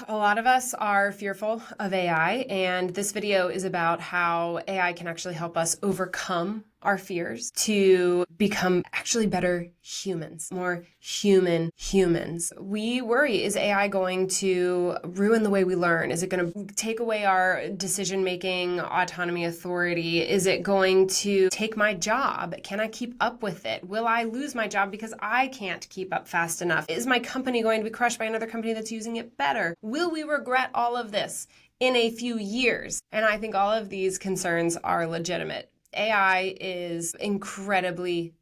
A lot of us are fearful of AI, and this video is about how AI can actually help us overcome our fears to become actually better humans, more human humans. We worry, is AI going to ruin the way we learn? Is it going to take away our decision-making, autonomy, authority? Is it going to take my job? Can I keep up with it? Will I lose my job because I can't keep up fast enough? Is my company going to be crushed by another company that's using it better? Will we regret all of this in a few years? And I think all of these concerns are legitimate. AI is incredibly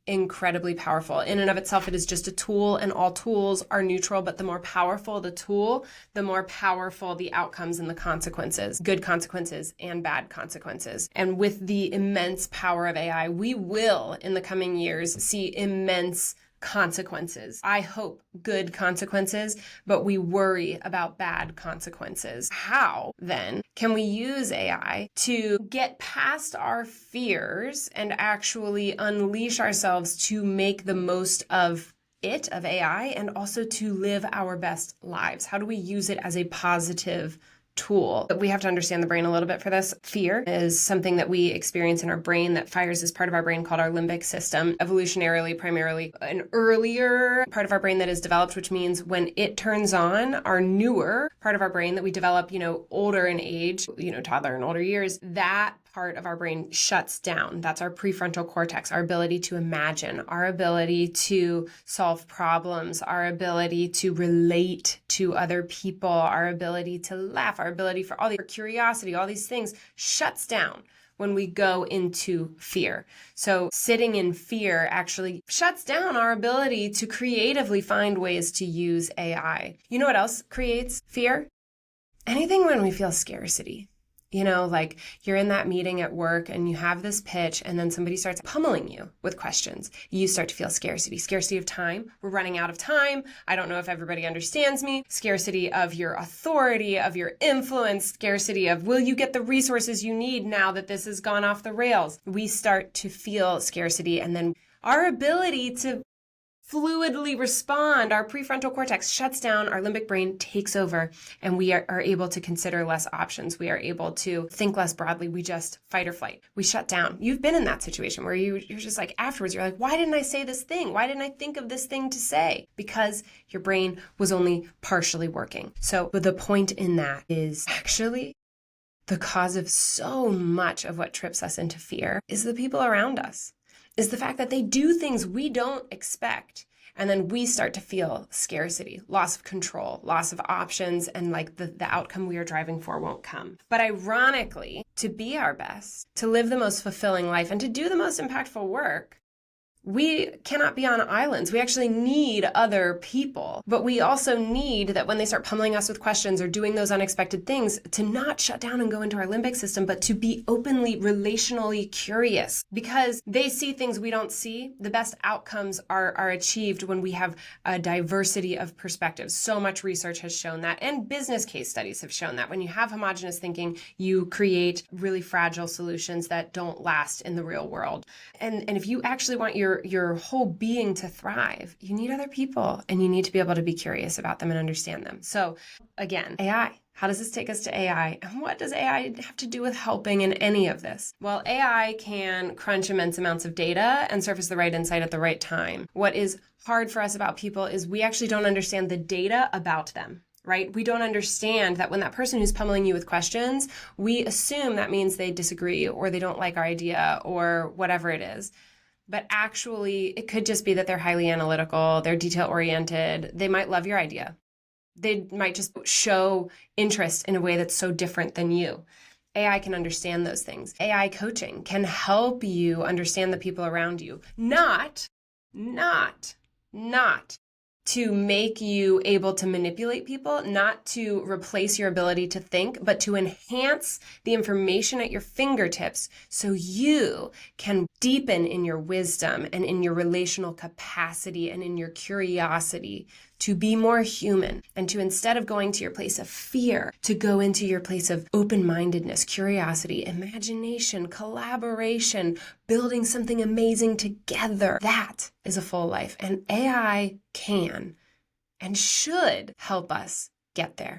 powerful. In and of itself, it is just a tool, and all tools are neutral, but the more powerful the tool, the more powerful the outcomes and the consequences, good consequences and bad consequences. And with the immense power of AI, we will, in the coming years, see immense consequences. I hope good consequences, but we worry about bad consequences. How, then, can we use AI to get past our fears and actually unleash ourselves to make the most of AI, and also to live our best lives? How do we use it as a positive tool? We have to understand the brain a little bit for this. Fear is something that we experience in our brain that fires this part of our brain called our limbic system. Evolutionarily, primarily an earlier part of our brain that is developed, which means when it turns on, our newer part of our brain that we develop, older in age, toddler and older years, that part of our brain shuts down. That's our prefrontal cortex, our ability to imagine, our ability to solve problems, our ability to relate to other people, our ability to laugh, our ability for all the curiosity, all these things shuts down when we go into fear. So sitting in fear actually shuts down our ability to creatively find ways to use AI. You know what else creates fear? Anything when we feel scarcity. Like you're in that meeting at work and you have this pitch and then somebody starts pummeling you with questions. You start to feel scarcity of time. We're running out of time. I don't know if everybody understands me. Scarcity of your authority, of your influence, scarcity of will you get the resources you need now that this has gone off the rails? We start to feel scarcity, and then our ability to fluidly respond, our prefrontal cortex shuts down, our limbic brain takes over, and we are able to consider less options. We are able to think less broadly. We just fight or flight. We shut down. You've been in that situation where you're just like, afterwards, you're like, why didn't I say this thing? Why didn't I think of this thing to say? Because your brain was only partially working. So the point in that is actually the cause of so much of what trips us into fear is the people around us. Is the fact that they do things we don't expect. And then we start to feel scarcity, loss of control, loss of options, and like the outcome we are driving for won't come. But ironically, to be our best, to live the most fulfilling life, and to do the most impactful work, we cannot be on islands. We actually need other people, but we also need that when they start pummeling us with questions or doing those unexpected things, to not shut down and go into our limbic system, but to be openly, relationally curious, because they see things we don't see. The best outcomes are achieved when we have a diversity of perspectives. So much research has shown that, and business case studies have shown that. When you have homogenous thinking, you create really fragile solutions that don't last in the real world. And if you actually want your whole being to thrive, you need other people, and you need to be able to be curious about them and understand them. So again, AI. How does this take us to AI? And what does AI have to do with helping in any of this? Well, AI can crunch immense amounts of data and surface the right insight at the right time. What is hard for us about people is we actually don't understand the data about them. Right? We don't understand that when that person who's pummeling you with questions, we assume that means they disagree or they don't like our idea or whatever it is. But actually, it could just be that they're highly analytical, they're detail-oriented, they might love your idea. They might just show interest in a way that's so different than you. AI can understand those things. AI coaching can help you understand the people around you, not to make you able to manipulate people, not to replace your ability to think, but to enhance the information at your fingertips so you can deepen in your wisdom and in your relational capacity and in your curiosity to be more human, and to, instead of going to your place of fear, to go into your place of open-mindedness, curiosity, imagination, collaboration, building something amazing together. That is a full life, and AI can and should help us get there.